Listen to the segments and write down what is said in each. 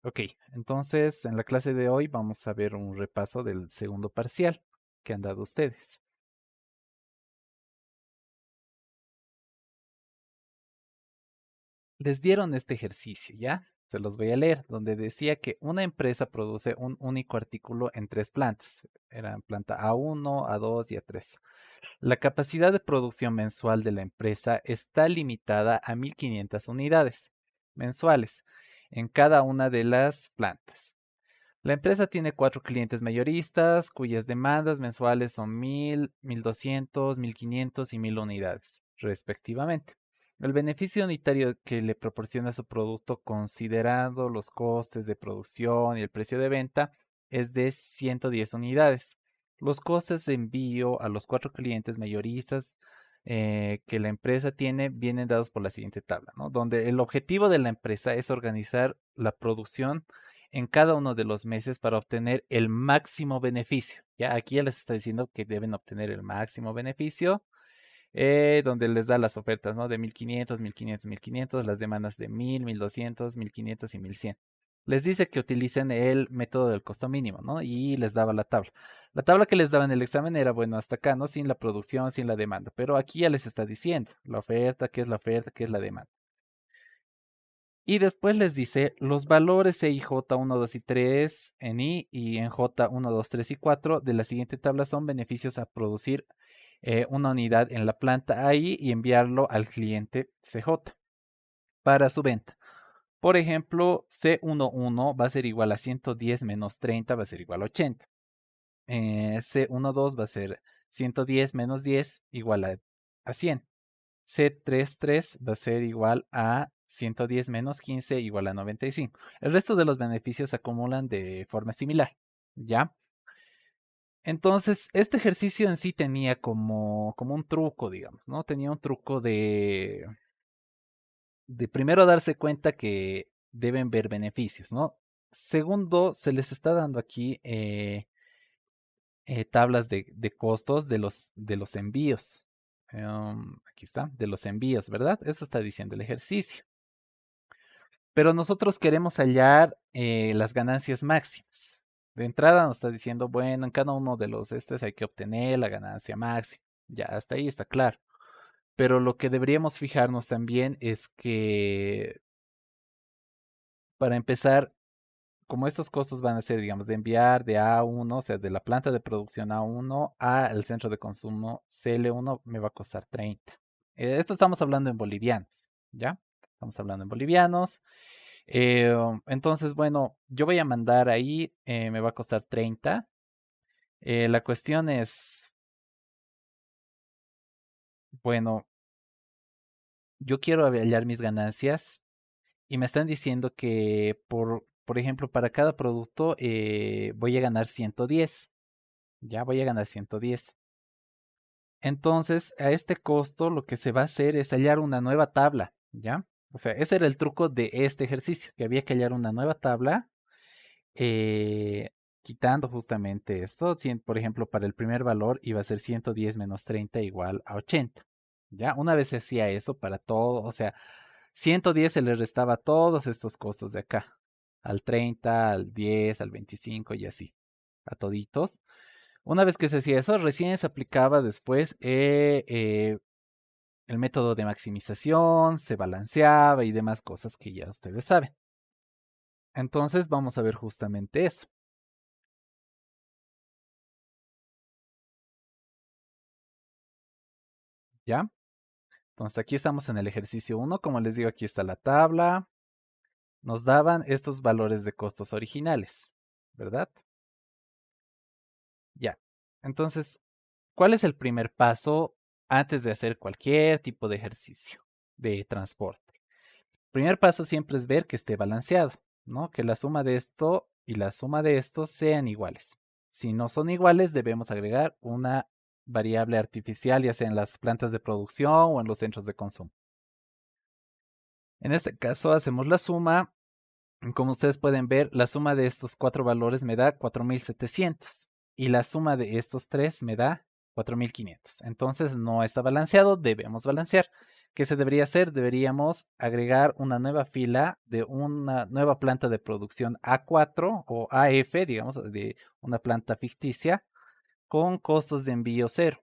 Ok, entonces en la clase de hoy vamos a ver un repaso del segundo parcial que han dado ustedes. Les dieron este ejercicio, ¿ya? Se los voy a leer, donde decía que una empresa produce un único artículo en tres plantas. Eran planta A1, A2 y A3. La capacidad de producción mensual de la empresa está limitada a 1.500 unidades mensuales en cada una de las plantas. La empresa tiene cuatro clientes mayoristas cuyas demandas mensuales son 1.000, 1.200, 1.500 y 1.000 unidades, respectivamente. El beneficio unitario que le proporciona su producto, considerando los costes de producción y el precio de venta, es de 110 unidades. Los costes de envío a los cuatro clientes mayoristas que la empresa tiene vienen dados por la siguiente tabla, ¿no? Donde el objetivo de la empresa es organizar la producción en cada uno de los meses para obtener el máximo beneficio. Ya aquí ya les está diciendo que deben obtener el máximo beneficio, donde les da las ofertas, ¿no? De 1.500, 1.500, 1.500, las demandas de 1.000, 1.200, 1.500 y 1.100. Les dice que utilicen el método del costo mínimo, ¿no? Y les daba la tabla. La tabla que les daba en el examen era, bueno, hasta acá, ¿no? Sin la producción, sin la demanda. Pero aquí ya les está diciendo la oferta, qué es la oferta, qué es la demanda. Y después les dice los valores EIJ 1, 2 y 3 en I y en J 1, 2, 3 y 4 de la siguiente tabla son beneficios a producir una unidad en la planta AI y enviarlo al cliente CJ para su venta. Por ejemplo, C11 va a ser igual a 110 menos 30 va a ser igual a 80. C12 va a ser 110 menos 10 igual a 100. C33 va a ser igual a 110 menos 15 igual a 95. El resto de los beneficios se acumulan de forma similar, ¿ya? Entonces, este ejercicio en sí tenía como un truco, digamos, ¿no? Tenía un truco de primero darse cuenta que deben ver beneficios, ¿no? Segundo, se les está dando aquí tablas de costos de los envíos. Aquí está, de los envíos, ¿verdad? Eso está diciendo el ejercicio. Pero nosotros queremos hallar las ganancias máximas. De entrada nos está diciendo, bueno, en cada uno de los estos hay que obtener la ganancia máxima. Ya hasta ahí está claro. Pero lo que deberíamos fijarnos también es que, para empezar, como estos costos van a ser, digamos, de enviar de A1, o sea, de la planta de producción A1 al centro de consumo CL1, me va a costar 30. Esto estamos hablando en bolivianos, ¿ya? Estamos hablando en bolivianos. Entonces, bueno, yo voy a mandar ahí, me va a costar 30. La cuestión es, bueno, yo quiero hallar mis ganancias y me están diciendo que, por ejemplo, para cada producto voy a ganar 110. Ya voy a ganar 110. Entonces, a este costo lo que se va a hacer es hallar una nueva tabla, ¿ya? O sea, ese era el truco de este ejercicio, que había que hallar una nueva tabla eh, quitando justamente esto. Por ejemplo, para el primer valor iba a ser 110 menos 30 igual a 80. ¿Ya? Una vez se hacía eso para todo, o sea, 110 se le restaba todos estos costos de acá, al 30, al 10, al 25 y así, a toditos. Una vez que se hacía eso, recién se aplicaba después el método de maximización, se balanceaba y demás cosas que ya ustedes saben. Entonces vamos a ver justamente eso, ¿ya? Entonces aquí estamos en el ejercicio 1. Como les digo, aquí está la tabla. Nos daban estos valores de costos originales, ¿verdad? Ya. Entonces, ¿cuál es el primer paso antes de hacer cualquier tipo de ejercicio de transporte? Primer paso siempre es ver que esté balanceado, ¿no? Que la suma de esto y la suma de estos sean iguales. Si no son iguales, debemos agregar una variable artificial, ya sea en las plantas de producción o en los centros de consumo. En este caso, hacemos la suma. Como ustedes pueden ver, la suma de estos cuatro valores me da 4.700 y la suma de estos tres me da 4.500. Entonces no está balanceado, debemos balancear. ¿Qué se debería hacer? Deberíamos agregar una nueva fila de una nueva planta de producción A4 o AF, digamos, de una planta ficticia con costos de envío cero,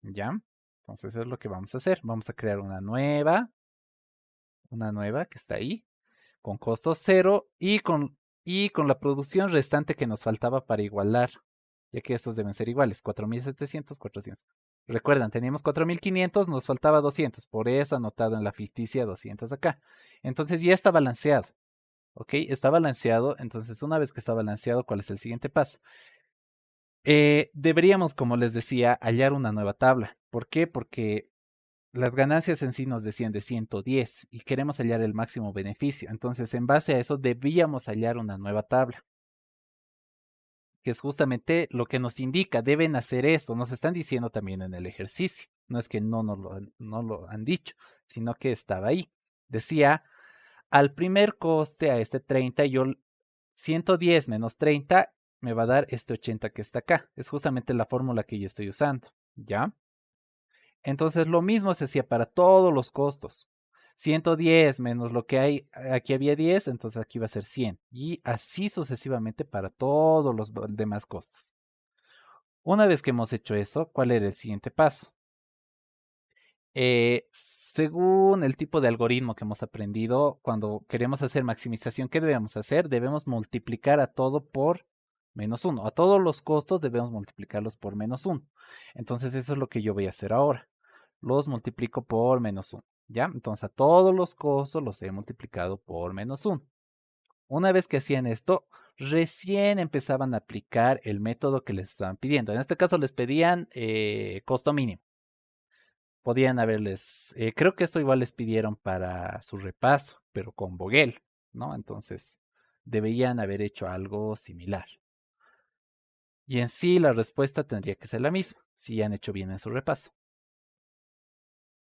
¿ya? Entonces eso es lo que vamos a hacer. Vamos a crear una nueva que está ahí, con costos cero y con la producción restante que nos faltaba para igualar, ya que estos deben ser iguales, 4700, 400. Recuerdan, teníamos 4500, nos faltaba 200, por eso anotado en la ficticia 200 acá. Entonces ya está balanceado, ¿ok? Está balanceado, entonces una vez que está balanceado, ¿cuál es el siguiente paso? Deberíamos, como les decía, hallar una nueva tabla. ¿Por qué? Porque las ganancias en sí nos decían de 110 y queremos hallar el máximo beneficio. Entonces, en base a eso, debíamos hallar una nueva tabla, que es justamente lo que nos indica, deben hacer esto. Nos están diciendo también en el ejercicio. No es que no lo han dicho, sino que estaba ahí. Decía, al primer coste, a este 30, yo 110 menos 30 me va a dar este 80 que está acá. Es justamente la fórmula que yo estoy usando, ¿ya? Entonces lo mismo se hacía para todos los costos. 110 menos lo que hay, aquí había 10, entonces aquí va a ser 100. Y así sucesivamente para todos los demás costos. Una vez que hemos hecho eso, ¿cuál era el siguiente paso? Según el tipo de algoritmo que hemos aprendido, cuando queremos hacer maximización, ¿qué debemos hacer? Debemos multiplicar a todo por -1. A todos los costos debemos multiplicarlos por -1. Entonces eso es lo que yo voy a hacer ahora. Los multiplico por -1. ¿Ya? Entonces a todos los costos los he multiplicado por -1. Una vez que hacían esto, recién empezaban a aplicar el método que les estaban pidiendo. En este caso les pedían costo mínimo. Podían haberles, creo que esto igual les pidieron para su repaso, pero con Vogel, ¿no? Entonces, deberían haber hecho algo similar. Y en sí la respuesta tendría que ser la misma, si han hecho bien en su repaso.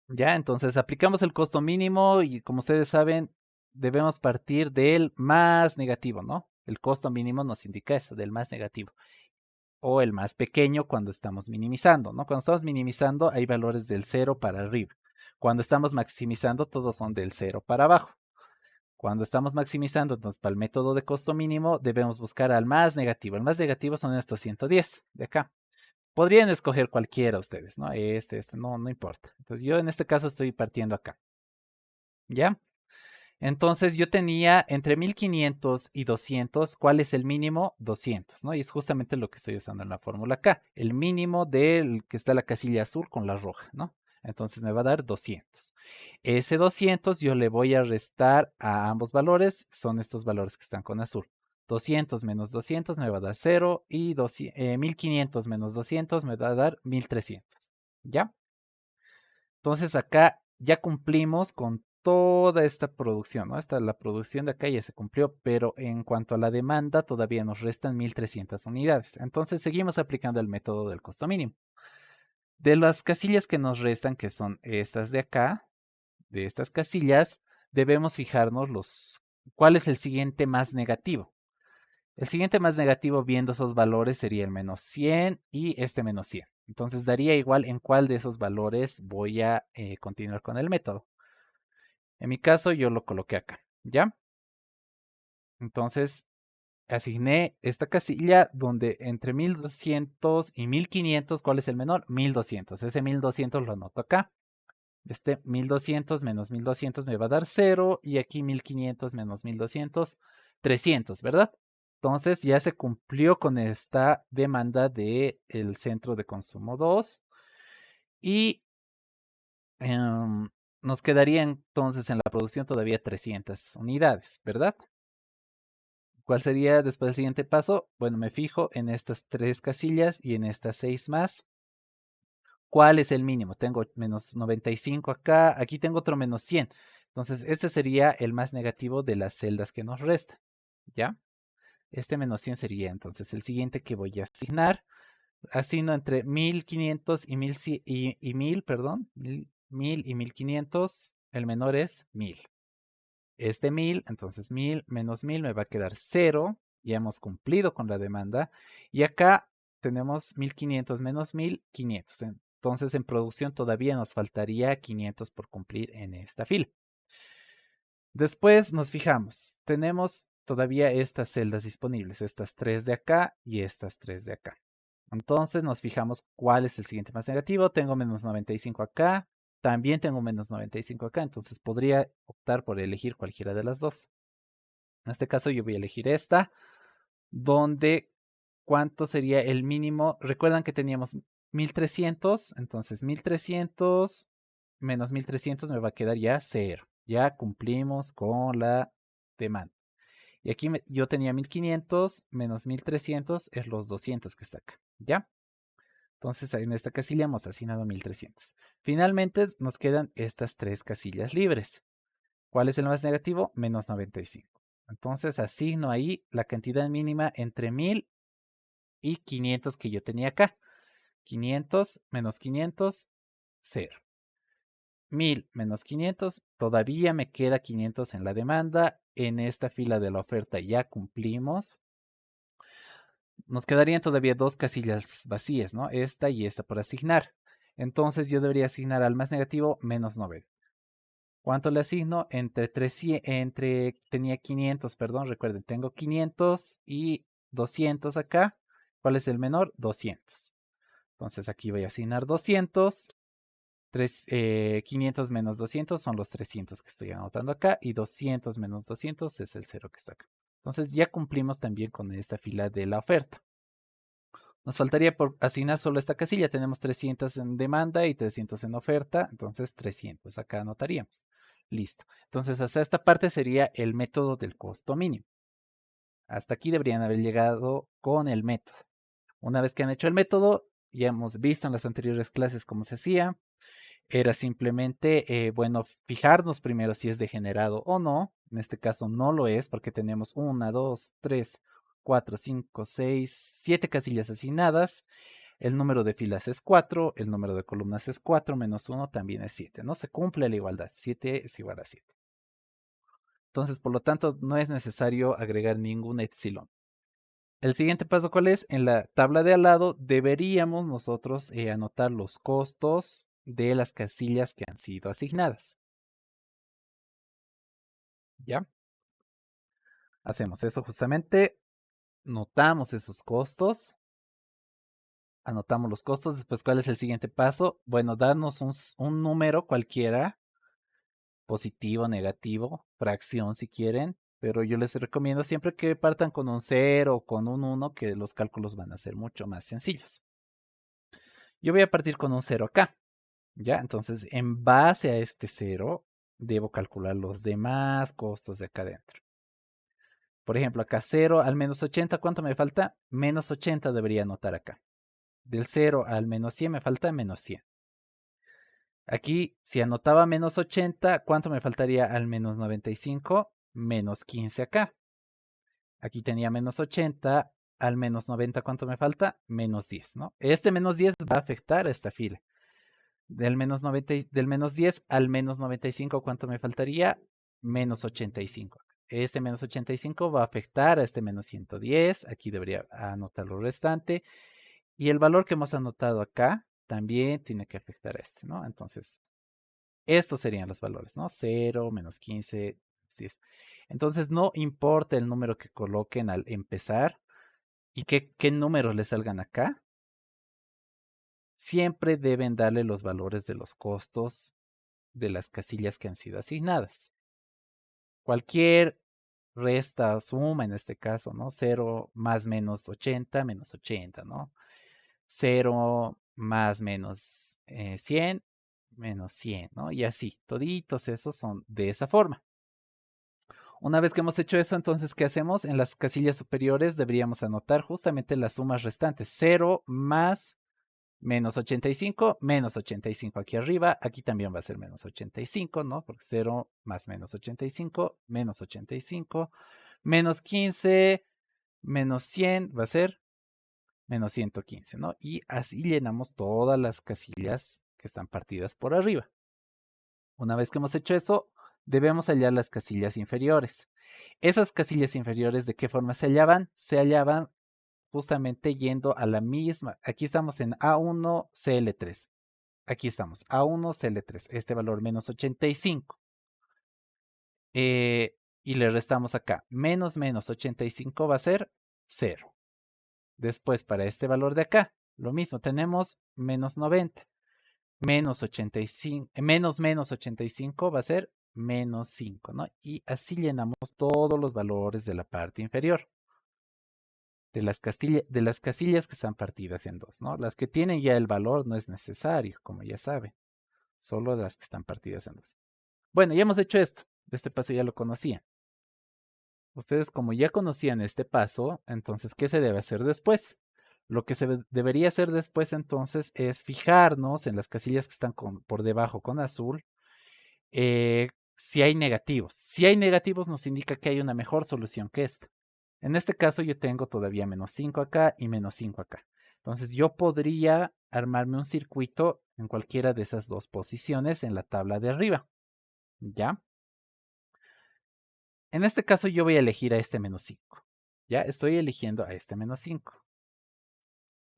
Ya, entonces aplicamos el costo mínimo y como ustedes saben, debemos partir del más negativo, ¿no? El costo mínimo nos indica eso, del más negativo. O el más pequeño cuando estamos minimizando, ¿no? Cuando estamos minimizando hay valores del cero para arriba. Cuando estamos maximizando, todos son del cero para abajo. Cuando estamos maximizando, entonces para el método de costo mínimo debemos buscar al más negativo. El más negativo son estos 110 de acá. Podrían escoger cualquiera ustedes, ¿no? No importa. Entonces yo en este caso estoy partiendo acá. ¿Ya? Entonces yo tenía entre 1500 y 200, ¿cuál es el mínimo? 200, ¿no? Y es justamente lo que estoy usando en la fórmula acá. El mínimo del que está la casilla azul con la roja, ¿no? Entonces me va a dar 200. Ese 200 yo le voy a restar a ambos valores, son estos valores que están con azul. 200 menos 200 me va a dar 0 y 1500 menos 200 me va a dar 1300, ¿ya? Entonces acá ya cumplimos con toda esta producción, ¿no? La producción de acá ya se cumplió, pero en cuanto a la demanda todavía nos restan 1300 unidades. Entonces seguimos aplicando el método del costo mínimo. De las casillas que nos restan, que son estas de acá, de estas casillas, debemos fijarnos cuál es el siguiente más negativo. El siguiente más negativo viendo esos valores sería el -100 y este -100. Entonces daría igual en cuál de esos valores voy a continuar con el método. En mi caso yo lo coloqué acá, ¿ya? Entonces asigné esta casilla donde entre 1200 y 1500, ¿cuál es el menor? 1200. Ese 1200 lo anoto acá. Este 1200 menos 1200 me va a dar 0 y aquí 1500 menos 1200, 300, ¿verdad? Entonces ya se cumplió con esta demanda del centro de consumo 2 y nos quedaría entonces en la producción todavía 300 unidades, ¿verdad? ¿Cuál sería después el siguiente paso? Bueno, me fijo en estas tres casillas y en estas 6 más. ¿Cuál es el mínimo? Tengo -95 acá, aquí tengo otro -100. Entonces, este sería el más negativo de las celdas que nos restan, ¿ya? Este -100 sería entonces el siguiente que voy a asignar. Asigno entre 1500 y 1000, perdón, 1000 y 1500. El menor es 1000. Este 1000, entonces 1000 menos 1000 me va a quedar 0. Ya hemos cumplido con la demanda. Y acá tenemos 1500 menos 1000, 500. Entonces en producción todavía nos faltaría 500 por cumplir en esta fila. Después nos fijamos, tenemos todavía estas celdas disponibles, estas 3 de acá y estas 3 de acá. Entonces nos fijamos cuál es el siguiente más negativo. Tengo menos 95 acá, también tengo menos 95 acá, entonces podría optar por elegir cualquiera de las dos. En este caso yo voy a elegir esta, donde ¿cuánto sería el mínimo? Recuerdan que teníamos 1300, entonces 1300 menos 1300 me va a quedar ya 0. Ya cumplimos con la demanda. Y aquí yo tenía 1500 menos 1300 es los 200 que está acá, ¿ya? Entonces en esta casilla hemos asignado 1300. Finalmente nos quedan estas tres casillas libres. ¿Cuál es el más negativo? Menos 95. Entonces asigno ahí la cantidad mínima entre 1000 y 500 que yo tenía acá. 500 menos 500, 0. 1000 menos 500, todavía me queda 500 en la demanda. En esta fila de la oferta ya cumplimos. Nos quedarían todavía dos casillas vacías, ¿no? Esta y esta por asignar. Entonces yo debería asignar al más negativo menos 90. ¿Cuánto le asigno? Tenía 500, perdón, recuerden, tengo 500 y 200 acá. ¿Cuál es el menor? 200. Entonces aquí voy a asignar 200. 500 menos 200 son los 300 que estoy anotando acá y 200 menos 200 es el 0 que está acá. Entonces ya cumplimos también con esta fila de la oferta. Nos faltaría por asignar solo esta casilla. Tenemos 300 en demanda y 300 en oferta. Entonces 300 acá anotaríamos. Listo. Entonces hasta esta parte sería el método del costo mínimo. Hasta aquí deberían haber llegado con el método. Una vez que han hecho el método, ya hemos visto en las anteriores clases cómo se hacía. Era simplemente, bueno, fijarnos primero si es degenerado o no. En este caso no lo es porque tenemos 1, 2, 3, 4, 5, 6, 7 casillas asignadas. El número de filas es 4, el número de columnas es 4, menos 1 también es 7, ¿no? Se cumple la igualdad, 7 es igual a 7. Entonces, por lo tanto, no es necesario agregar ningún epsilon. El siguiente paso, ¿cuál es? En la tabla de al lado deberíamos nosotros anotar los costos de las casillas que han sido asignadas. ¿Ya? Hacemos eso justamente, notamos esos costos, anotamos los costos, después ¿cuál es el siguiente paso? Bueno, darnos un número cualquiera, positivo, negativo, fracción si quieren, pero yo les recomiendo siempre que partan con un 0 o con un 1, que los cálculos van a ser mucho más sencillos. Yo voy a partir con un 0 acá, ¿ya? Entonces, en base a este 0, debo calcular los demás costos de acá adentro. Por ejemplo, acá 0 al menos 80, ¿cuánto me falta? Menos 80 debería anotar acá. Del 0 al menos 100 me falta menos 100. Aquí, si anotaba menos 80, ¿cuánto me faltaría al menos 95? Menos 15 acá. Aquí tenía menos 80, al menos 90, ¿cuánto me falta? Menos 10, ¿no? Este menos 10 va a afectar a esta fila. Del menos 10 al menos 95, ¿cuánto me faltaría? Menos 85. Este menos 85 va a afectar a este menos 110. Aquí debería anotar lo restante. Y el valor que hemos anotado acá también tiene que afectar a este, ¿no? Entonces, estos serían los valores, ¿no? 0, menos 15, 10. Entonces, no importa el número que coloquen al empezar y qué números le salgan acá, siempre deben darle los valores de los costos de las casillas que han sido asignadas. Cualquier resta, suma en este caso, ¿no? 0 más menos 80, menos 80, ¿no? 0 más menos 100, menos 100, ¿no? Y así, toditos esos son de esa forma. Una vez que hemos hecho eso, entonces, ¿qué hacemos? En las casillas superiores deberíamos anotar justamente las sumas restantes. 0 más menos 85, menos 85 aquí arriba. Aquí también va a ser menos 85, ¿no? Porque 0 más menos 85, menos 85, menos 15, menos 100 va a ser menos 115, ¿no? Y así llenamos todas las casillas que están partidas por arriba. Una vez que hemos hecho eso, debemos hallar las casillas inferiores. Esas casillas inferiores, ¿de qué forma se hallaban? Se hallaban justamente yendo a la misma. Aquí estamos en A1, CL3. aquí estamos, A1, CL3, este valor menos 85. Y le restamos acá, menos 85 va a ser 0. Después, para este valor de acá, lo mismo, tenemos menos 90. Menos 85, menos 85 va a ser menos 5, ¿no? Y así llenamos todos los valores de la parte inferior, de las casillas que están partidas en dos, ¿no? Las que tienen ya el valor no es necesario, como ya saben, solo las que están partidas en dos. Bueno, ya hemos hecho esto, este paso ya lo conocían. Ustedes como ya conocían este paso, entonces, ¿qué se debe hacer después? Lo que se debería hacer después entonces es fijarnos en las casillas que están por debajo con azul, si hay negativos. Si hay negativos nos indica que hay una mejor solución que esta. En este caso yo tengo todavía menos 5 acá y menos 5 acá. Entonces yo podría armarme un circuito en cualquiera de esas dos posiciones en la tabla de arriba. ¿Ya? En este caso yo voy a elegir a este menos 5. Ya estoy eligiendo a este menos 5.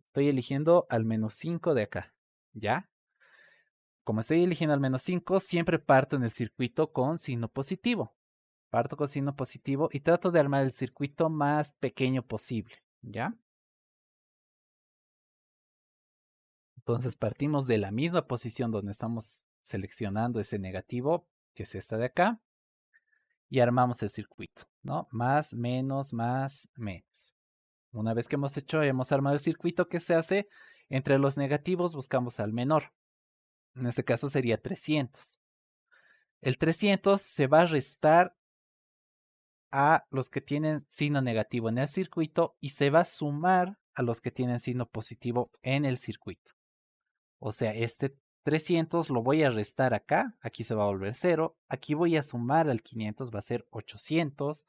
Estoy eligiendo al menos 5 de acá. ¿Ya? Como estoy eligiendo al menos 5, siempre parto en el circuito con signo positivo. Parto con signo positivo y trato de armar el circuito más pequeño posible. ¿Ya? Entonces partimos de la misma posición donde estamos seleccionando ese negativo, que es esta de acá, y armamos el circuito, ¿no? Más, menos, menos. Una vez que hemos armado el circuito, ¿qué se hace? Entre los negativos buscamos al menor. En este caso sería 300. El 300 se va a restar a los que tienen signo negativo en el circuito y se va a sumar a los que tienen signo positivo en el circuito. O sea, este 300 lo voy a restar acá, aquí se va a volver 0, aquí voy a sumar al 500, va a ser 800,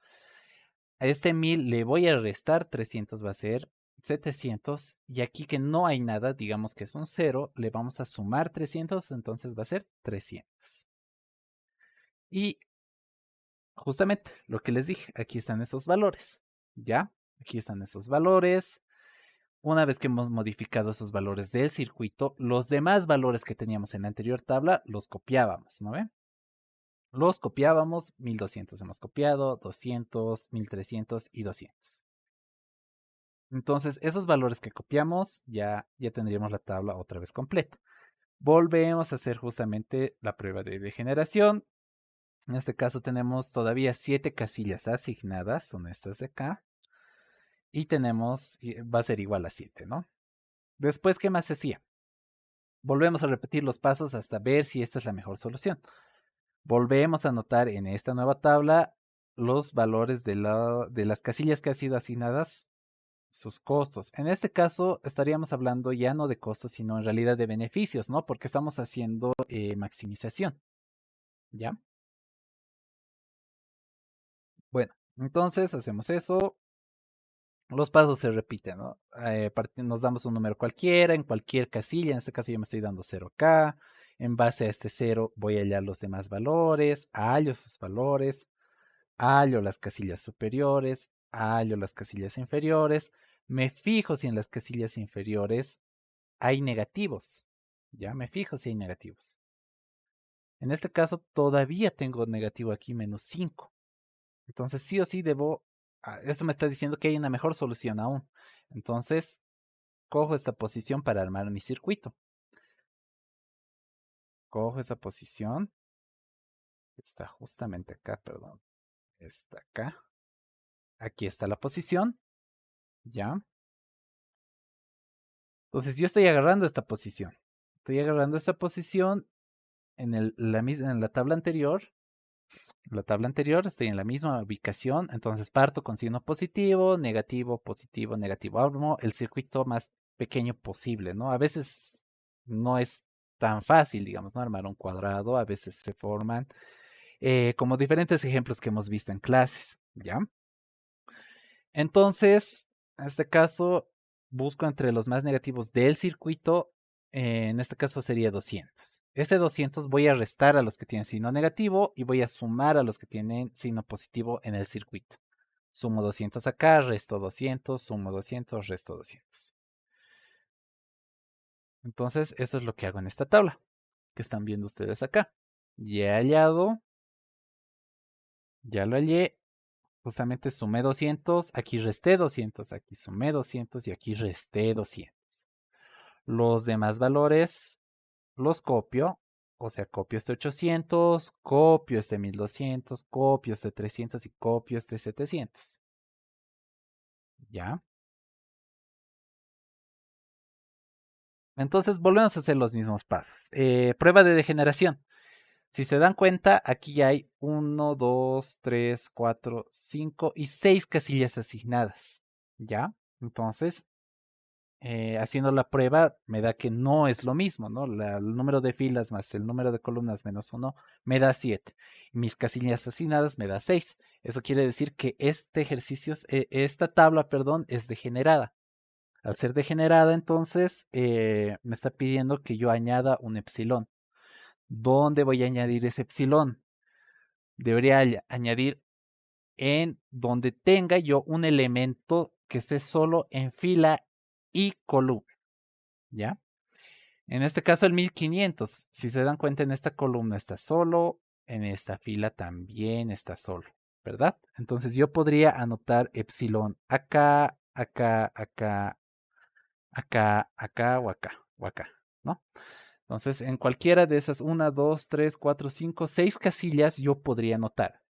a este 1000 le voy a restar 300, va a ser 700, y aquí que no hay nada, digamos que es un 0, le vamos a sumar 300, entonces va a ser 300. Y justamente lo que les dije, aquí están esos valores, ¿ya? Aquí están esos valores. Una vez que hemos modificado esos valores del circuito, los demás valores que teníamos en la anterior tabla los copiábamos, ¿no ven? Los copiábamos, 1200 hemos copiado, 200, 1300 y 200. Entonces, esos valores que copiamos ya tendríamos la tabla otra vez completa. Volvemos a hacer justamente la prueba de degeneración. En este caso tenemos todavía 7 casillas asignadas, son estas de acá. Y va a ser igual a 7, ¿no? Después, ¿qué más se hacía? Volvemos a repetir los pasos hasta ver si esta es la mejor solución. Volvemos a anotar en esta nueva tabla los valores de las casillas que han sido asignadas, sus costos. En este caso estaríamos hablando ya no de costos, sino en realidad de beneficios, ¿no? Porque estamos haciendo maximización, ¿ya? Bueno, entonces hacemos eso. Los pasos se repiten, ¿no? Nos damos un número cualquiera en cualquier casilla. En este caso yo me estoy dando 0 acá. En base a este 0 voy a hallar los demás valores, hallo sus valores, hallo las casillas superiores, hallo las casillas inferiores. Me fijo si en las casillas inferiores hay negativos. Ya me fijo si hay negativos. En este caso todavía tengo negativo aquí menos 5. Entonces sí o sí debo, eso me está diciendo que hay una mejor solución aún. Entonces cojo esta posición para armar mi circuito. Cojo esa posición. Está justamente acá, perdón. Está acá. Aquí está la posición. Ya. Entonces yo estoy agarrando esta posición. Estoy agarrando esta posición en la tabla anterior. La tabla anterior estoy en la misma ubicación. Entonces parto con signo positivo, negativo, negativo. Armo el circuito más pequeño posible, ¿no? A veces no es tan fácil, digamos, ¿no? Armar un cuadrado. A veces se forman como diferentes ejemplos que hemos visto en clases, ¿ya? Entonces, en este caso, busco entre los más negativos del circuito, en este caso sería 200. Este 200 voy a restar a los que tienen signo negativo y voy a sumar a los que tienen signo positivo en el circuito. Sumo 200 acá, resto 200, sumo 200, resto 200. Entonces, eso es lo que hago en esta tabla que están viendo ustedes acá. Ya he hallado, ya lo hallé. Justamente sumé 200, aquí resté 200, aquí sumé 200 y aquí resté 200. Los demás valores los copio, o sea, copio este 800, copio este 1200, copio este 300 y copio este 700. ¿Ya? Entonces volvemos a hacer los mismos pasos. Prueba de degeneración. Si se dan cuenta, aquí hay 1, 2, 3, 4, 5 y 6 casillas asignadas. ¿Ya? Entonces, haciendo la prueba me da que no es lo mismo, ¿no? El número de filas más el número de columnas menos 1 me da 7. Mis casillas asignadas me da 6. Eso quiere decir que este ejercicio, esta tabla, perdón, es degenerada. Al ser degenerada, entonces, me está pidiendo que yo añada un epsilon. ¿Dónde voy a añadir ese epsilon? Debería añadir en donde tenga yo un elemento que esté solo en fila y columna, ¿ya? En este caso el 1500, si se dan cuenta en esta columna está solo, en esta fila también está solo, ¿verdad? Entonces yo podría anotar epsilon acá, acá, acá, acá, acá o acá, ¿no? Entonces en cualquiera de esas 1, 2, 3, 4, 5, 6 casillas yo podría anotar.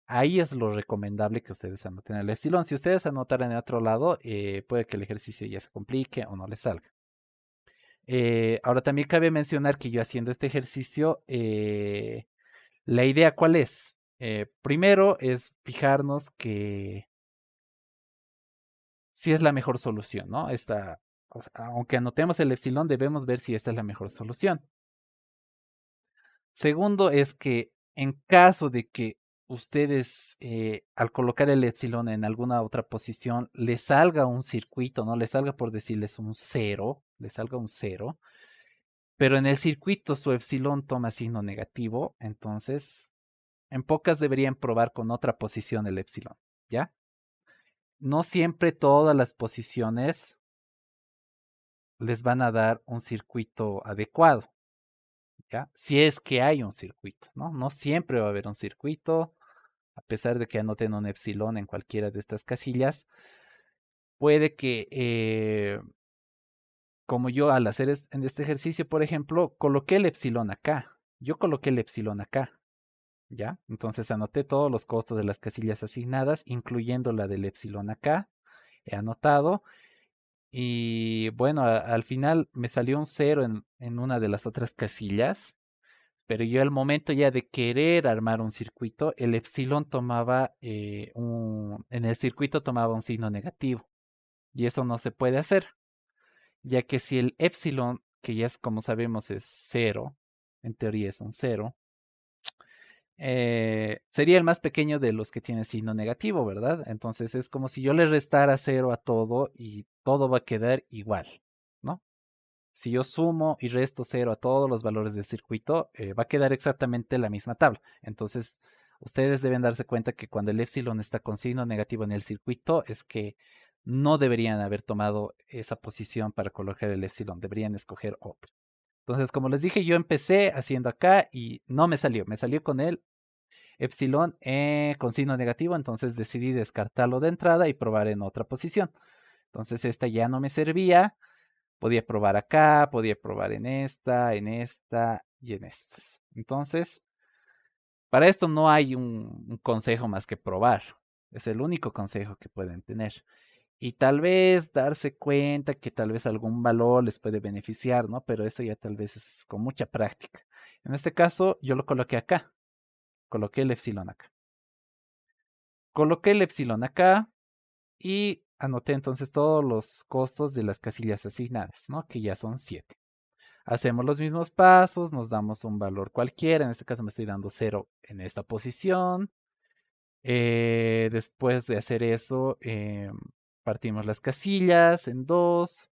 Ahí es lo recomendable que ustedes anoten el epsilon. Si ustedes anotaran en otro lado, puede que el ejercicio ya se complique o no les salga. Ahora también cabe mencionar que yo haciendo este ejercicio, la idea cuál es. Primero es fijarnos que si es la mejor solución, ¿no? Esta, o sea, aunque anotemos el epsilon, debemos ver si esta es la mejor solución. Segundo es que en caso de que ustedes al colocar el epsilon en alguna otra posición les salga un circuito, ¿no? Les salga por decirles un cero, les salga un cero. Pero en el circuito su epsilon toma signo negativo, entonces en pocas deberían probar con otra posición el epsilon, ¿ya? No siempre todas las posiciones les van a dar un circuito adecuado, ¿ya? Si es que hay un circuito, ¿no? No siempre va a haber un circuito, a pesar de que anoten un epsilon en cualquiera de estas casillas, puede que, como yo al hacer en este ejercicio, por ejemplo, coloqué el epsilon acá, yo coloqué el epsilon acá, ¿ya? Entonces anoté todos los costos de las casillas asignadas, incluyendo la del epsilon acá. He anotado. Y bueno, al final me salió un cero en una de las otras casillas. Pero yo al momento ya de querer armar un circuito, el epsilon tomaba en el circuito tomaba un signo negativo. Y eso no se puede hacer, ya que si el epsilon, que ya es como sabemos es cero, en teoría es un cero, sería el más pequeño de los que tiene signo negativo, ¿verdad? Entonces es como si yo le restara cero a todo y todo va a quedar igual, ¿no? Si yo sumo y resto cero a todos los valores del circuito, va a quedar exactamente la misma tabla. Entonces, ustedes deben darse cuenta que cuando el epsilon está con signo negativo en el circuito, es que no deberían haber tomado esa posición para colocar el epsilon, deberían escoger otro. Entonces, como les dije, yo empecé haciendo acá y no me salió con el epsilon con signo negativo, entonces decidí descartarlo de entrada y probar en otra posición. Entonces esta ya no me servía, podía probar acá, podía probar en esta y en estas. Entonces, para esto no hay un consejo más que probar. Es el único consejo que pueden tener. Y tal vez darse cuenta que tal vez algún valor les puede beneficiar, ¿no? Pero eso ya tal vez es con mucha práctica. En este caso, yo lo coloqué acá. Coloqué el epsilon acá. Coloqué el epsilon acá y anoté entonces todos los costos de las casillas asignadas, ¿no? Que ya son 7. Hacemos los mismos pasos, nos damos un valor cualquiera, en este caso me estoy dando 0 en esta posición. Después de hacer eso, partimos las casillas en dos,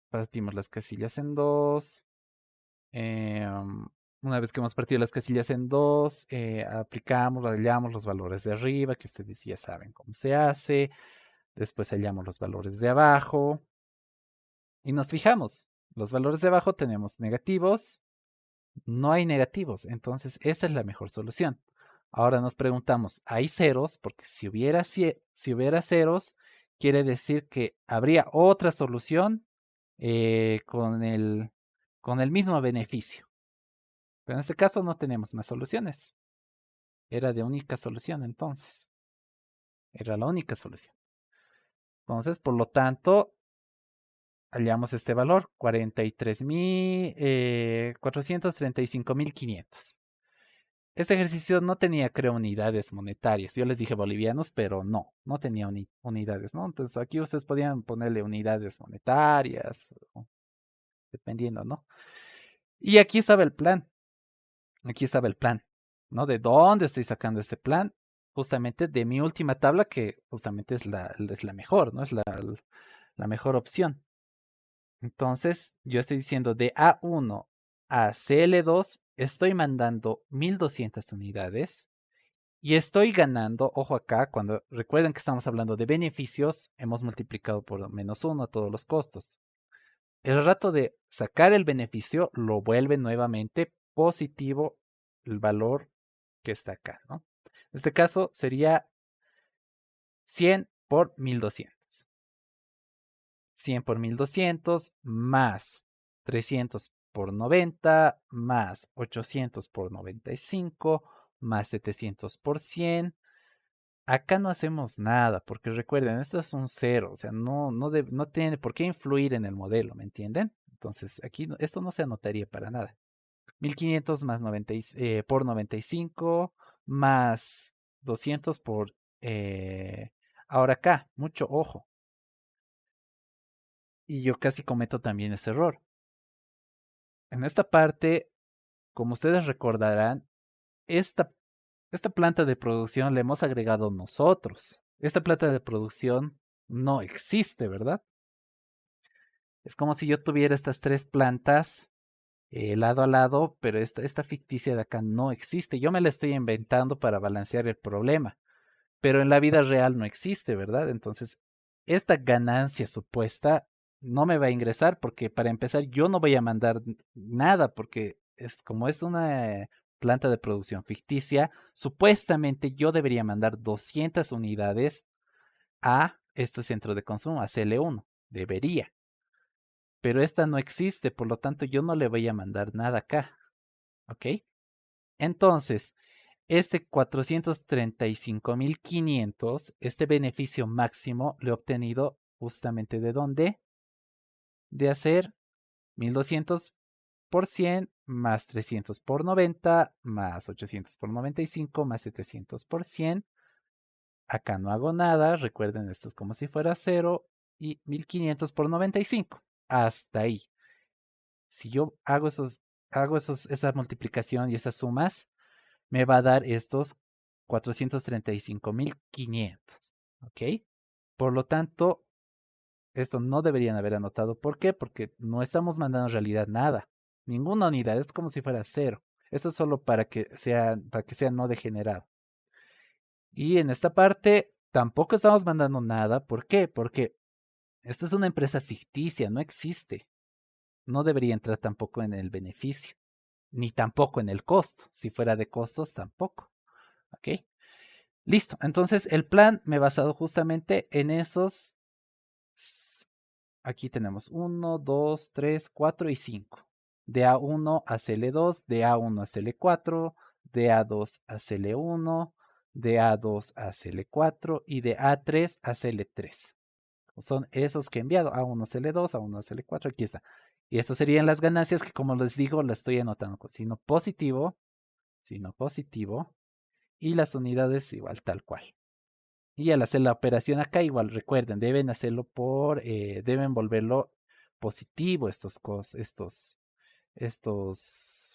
partimos las casillas en dos. Una vez que hemos partido las casillas en dos, aplicamos, hallamos los valores de arriba, que ustedes ya saben cómo se hace. Después hallamos los valores de abajo y nos fijamos. Los valores de abajo tenemos negativos, no hay negativos, entonces esa es la mejor solución. Ahora nos preguntamos, ¿hay ceros? Porque si hubiera ceros, quiere decir que habría otra solución con con el mismo beneficio. Pero en este caso no tenemos más soluciones. Era de única solución entonces. Era la única solución. Entonces, por lo tanto, hallamos este valor, 435.500. Este ejercicio no tenía, creo, unidades monetarias. Yo les dije bolivianos, pero no tenía unidades, ¿no? Entonces aquí ustedes podían ponerle unidades monetarias, dependiendo, ¿no? Y aquí estaba el plan. Aquí estaba el plan, ¿no? ¿De dónde estoy sacando este plan? Justamente de mi última tabla, que justamente es la mejor, ¿no? Es la mejor opción. Entonces, yo estoy diciendo de A1 a CL2, estoy mandando 1200 unidades y estoy ganando, ojo acá, cuando recuerden que estamos hablando de beneficios, hemos multiplicado por -1 todos los costos. El rato de sacar el beneficio lo vuelve nuevamente positivo el valor que está acá, ¿no? En este caso sería 100 por 1200. 100 por 1200 más 300 por 90 más 800 por 95 más 700 por 100. Acá no hacemos nada, porque recuerden, esto es un cero, o sea, no tiene por qué influir en el modelo, ¿me entienden? Entonces, aquí esto no se anotaría para nada. 1500 más 90 por 95 más 200 por... ahora acá, mucho ojo. Y yo casi cometo también ese error. En esta parte, como ustedes recordarán, esta, esta planta de producción la hemos agregado nosotros. Esta planta de producción no existe, ¿verdad? Es como si yo tuviera estas tres plantas lado a lado, pero esta ficticia de acá no existe. Yo me la estoy inventando para balancear el problema, pero en la vida real no existe, ¿verdad? Entonces, esta ganancia supuesta no me va a ingresar porque para empezar yo no voy a mandar nada porque es como es una planta de producción ficticia, supuestamente yo debería mandar 200 unidades a este centro de consumo, a CL1, debería, pero esta no existe, por lo tanto yo no le voy a mandar nada acá, ¿ok? Entonces, este 435.500, este beneficio máximo, lo he obtenido justamente de dónde? De hacer 1200 por 100 más 300 por 90 más 800 por 95 más 700 por 100. Acá no hago nada, recuerden, esto es como si fuera cero y 1500 por 95. Hasta ahí. Si yo esa multiplicación y esas sumas, me va a dar estos 435.500. ¿Ok? Por lo tanto, esto no deberían haber anotado. ¿Por qué? Porque no estamos mandando en realidad nada. Ninguna unidad. Es como si fuera cero. Esto es solo para que sea no degenerado. Y en esta parte tampoco estamos mandando nada. ¿Por qué? Porque esta es una empresa ficticia. No existe. No debería entrar tampoco en el beneficio. Ni tampoco en el costo. Si fuera de costos, tampoco. ¿Ok? Listo. Entonces, el plan me he basado justamente en esos. Aquí tenemos 1, 2, 3, 4 y 5. De A1 a CL2, de A1 a CL4, de A2 a CL1, de A2 a CL4 y de A3 a CL3. Son esos que he enviado. A1 CL2, A1 CL4, aquí está. Y estas serían las ganancias que, como les digo, las estoy anotando con signo positivo, y las unidades igual, tal cual. Y al hacer la operación acá, igual recuerden, deben hacerlo deben volverlo positivo estos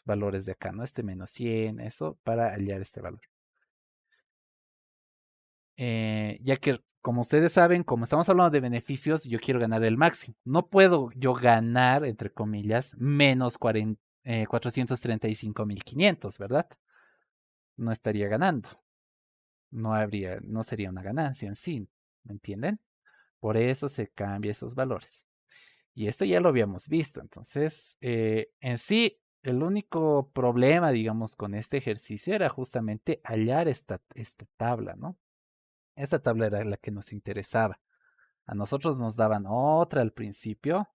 valores de acá, ¿no? Este -100, eso, para hallar este valor. Ya que, como ustedes saben, como estamos hablando de beneficios, yo quiero ganar el máximo. No puedo yo ganar, entre comillas, menos 435.500, ¿verdad? No estaría ganando. No sería una ganancia en sí, ¿me entienden? Por eso se cambia esos valores. Y esto ya lo habíamos visto. Entonces, en sí, el único problema, digamos, con este ejercicio era justamente hallar esta tabla, ¿no? Esta tabla era la que nos interesaba. A nosotros nos daban otra al principio.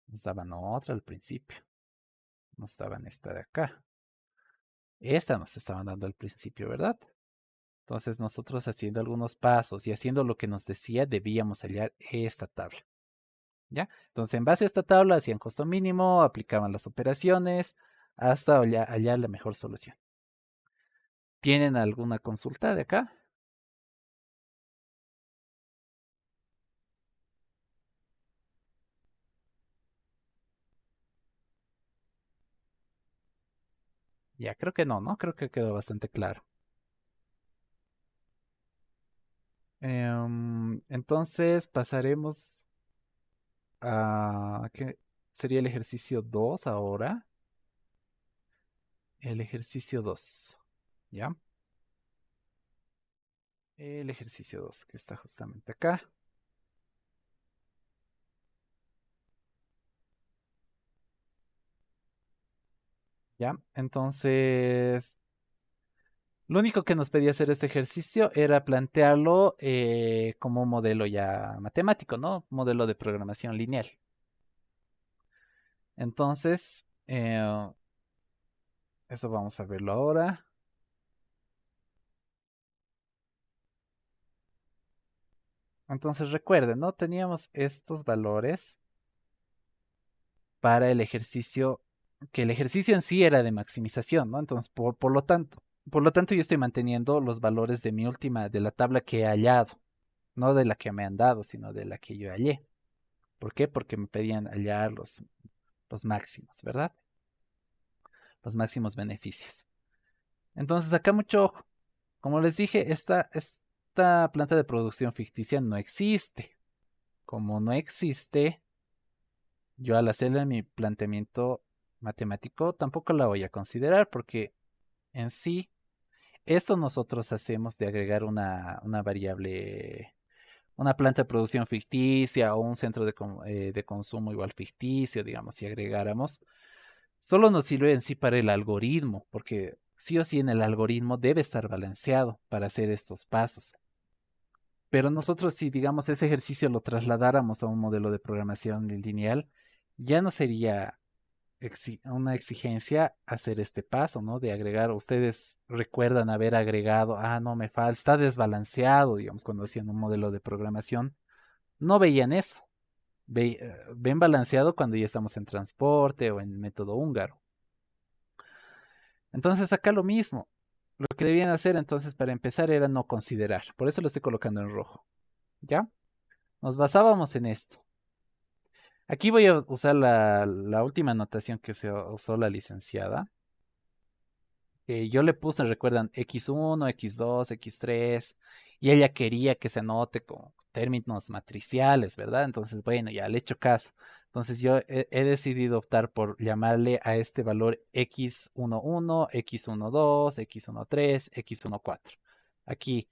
Nos daban otra al principio. Nos daban esta de acá. Esta nos estaban dando al principio, ¿verdad? Entonces nosotros haciendo algunos pasos y haciendo lo que nos decía, debíamos hallar esta tabla. ¿Ya? Entonces en base a esta tabla hacían costo mínimo, aplicaban las operaciones hasta hallar la mejor solución. ¿Tienen alguna consulta de acá? Ya, creo que no, ¿no? Creo que quedó bastante claro. Entonces pasaremos a... ¿qué sería el ejercicio 2 ahora? El ejercicio 2, ¿ya? El ejercicio 2 que está justamente acá, ¿ya? Entonces, lo único que nos pedía hacer este ejercicio era plantearlo como un modelo ya matemático, ¿no? Modelo de programación lineal. Entonces, eso vamos a verlo ahora. Entonces, recuerden, ¿no? Teníamos estos valores para el ejercicio, que el ejercicio en sí era de maximización, ¿no? Entonces, por lo tanto, yo estoy manteniendo los valores de mi última, de la tabla que he hallado, no de la que me han dado, sino de la que yo hallé. ¿Por qué? Porque me pedían hallar los máximos, ¿verdad? Los máximos beneficios. Entonces, acá mucho ojo. Como les dije, esta planta de producción ficticia no existe. Como no existe, yo al hacerle mi planteamiento matemático tampoco la voy a considerar porque en sí, esto nosotros hacemos de agregar una variable, una planta de producción ficticia o un centro de consumo igual ficticio, digamos, si agregáramos, solo nos sirve en sí para el algoritmo, porque sí o sí en el algoritmo debe estar balanceado para hacer estos pasos. Pero nosotros si, digamos, ese ejercicio lo trasladáramos a un modelo de programación lineal, ya no sería una exigencia hacer este paso, ¿no? De agregar, ustedes recuerdan haber agregado, no me falta, está desbalanceado, digamos, cuando hacían un modelo de programación, no veían eso. Ven balanceado cuando ya estamos en transporte o en método húngaro. Entonces acá lo mismo. Lo que debían hacer entonces para empezar era no considerar. Por eso lo estoy colocando en rojo. ¿Ya? Nos basábamos en esto. Aquí voy a usar la última anotación que se usó la licenciada. Yo le puse, recuerdan, X1, X2, X3, y ella quería que se anote con términos matriciales, ¿verdad? Entonces, bueno, ya le he hecho caso. Entonces, yo he decidido optar por llamarle a este valor X11, X12, X13, X14. Aquí,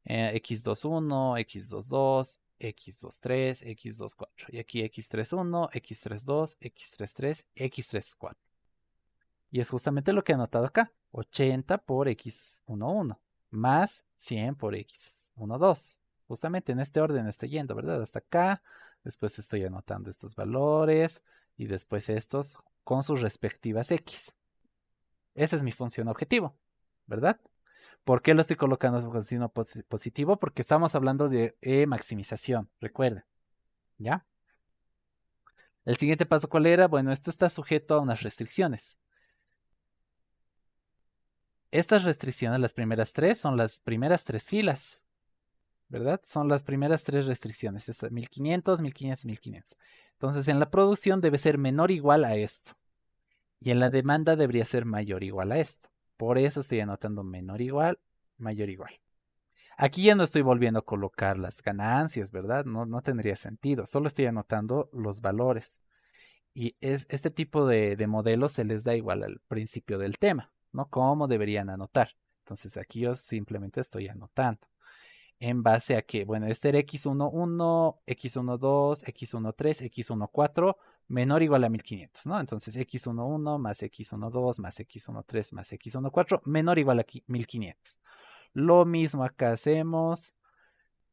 X21, X22, X23, X24. Y aquí X31, X32, X33, X34. Y es justamente lo que he anotado acá. 80 por x11 más 100 por x12. Justamente en este orden estoy yendo, ¿verdad? Hasta acá. Después estoy anotando estos valores y después estos con sus respectivas x. Esa es mi función objetivo, ¿verdad? ¿Por qué lo estoy colocando como signo positivo? Porque estamos hablando de maximización, recuerden, ¿ya? El siguiente paso, ¿cuál era? Bueno, esto está sujeto a unas restricciones. Estas restricciones, las primeras tres, son las primeras tres filas, ¿verdad? Son las primeras tres restricciones. Es 1500, 1500, 1500. Entonces, en la producción debe ser menor o igual a esto. Y en la demanda debería ser mayor o igual a esto. Por eso estoy anotando menor o igual, mayor o igual. Aquí ya no estoy volviendo a colocar las ganancias, ¿verdad? No tendría sentido. Solo estoy anotando los valores. Y este tipo de modelos se les da igual al principio del tema, ¿no? ¿Cómo deberían anotar? Entonces aquí yo simplemente estoy anotando. en base a que, bueno, este era x11, x12, x13, x14 menor o igual a 1500, ¿no? Entonces x11 más x12 más x13 más x14 menor o igual a 1500. Lo mismo acá hacemos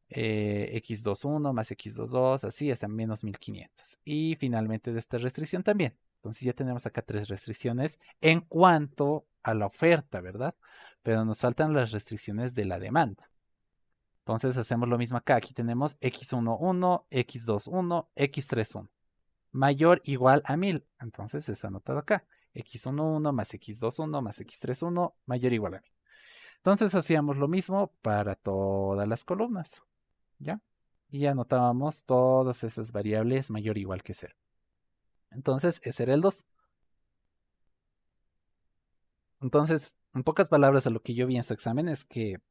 x21 más x22, así hasta menos 1500. Y finalmente de esta restricción también. Entonces ya tenemos acá tres restricciones en cuanto a la oferta, ¿verdad? Pero nos faltan las restricciones de la demanda. Entonces hacemos lo mismo acá. Aquí tenemos x11, x21, x31. Mayor o igual a 1000. Entonces es anotado acá. x11 más x21 más x31 mayor o igual a 1000. Entonces hacíamos lo mismo para todas las columnas. ¿Ya? Y anotábamos todas esas variables mayor o igual que 0. Entonces, ese era el 2. Entonces, en pocas palabras, a lo que yo vi en su examen es que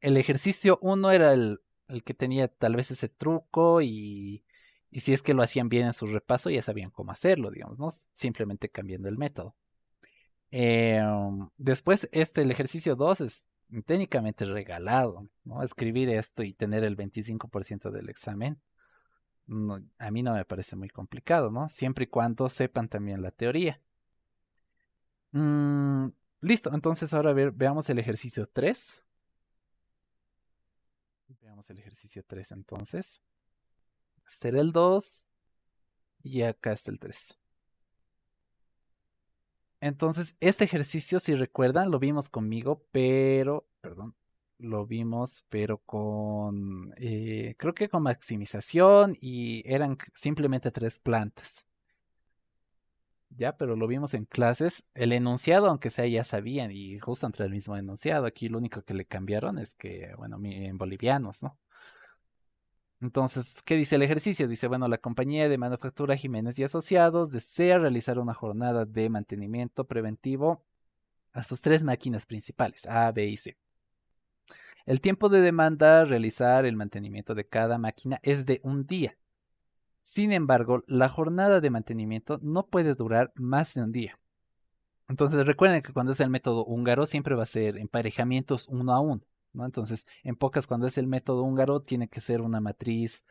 el ejercicio 1 era el que tenía tal vez ese truco y si es que lo hacían bien en su repaso, ya sabían cómo hacerlo, digamos, ¿no? Simplemente cambiando el método. Después, el ejercicio 2 es técnicamente regalado, ¿no? Escribir esto y tener el 25% del examen. A mí no me parece muy complicado, ¿no? Siempre y cuando sepan también la teoría. Mm, listo, entonces ahora veamos el ejercicio 3. Veamos el ejercicio 3 entonces. Este era el 2 y acá está el 3. Entonces, este ejercicio, si recuerdan, lo vimos conmigo, pero, perdón, lo vimos, pero con, creo que con maximización y eran simplemente tres plantas. Ya, pero lo vimos en clases. El enunciado, aunque sea, ya sabían, y justo entre el mismo enunciado. Aquí lo único que le cambiaron es que, bueno, en bolivianos, ¿no? Entonces, ¿qué dice el ejercicio? Dice, bueno, la compañía de manufactura Jiménez y Asociados desea realizar una jornada de mantenimiento preventivo a sus tres máquinas principales, A, B y C. El tiempo de demanda a realizar el mantenimiento de cada máquina es de un día. Sin embargo, la jornada de mantenimiento no puede durar más de un día. Entonces recuerden que cuando es el método húngaro siempre va a ser emparejamientos uno a uno, ¿no? Entonces, en pocas, cuando es el método húngaro, tiene que ser una matriz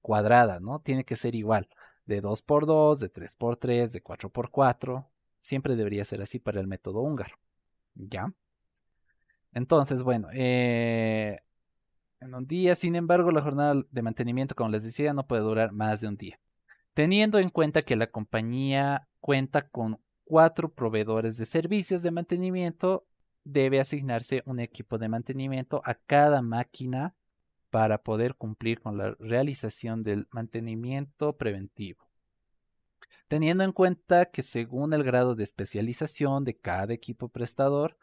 cuadrada, ¿no? Tiene que ser igual, de 2 por 2, de 3 por 3, de 4 por 4. Siempre debería ser así para el método húngaro, ¿ya? Entonces, bueno, en un día, sin embargo, la jornada de mantenimiento, como les decía, no puede durar más de un día. Teniendo en cuenta que la compañía cuenta con 4 proveedores de servicios de mantenimiento, debe asignarse un equipo de mantenimiento a cada máquina para poder cumplir con la realización del mantenimiento preventivo. Teniendo en cuenta que según el grado de especialización de cada equipo prestador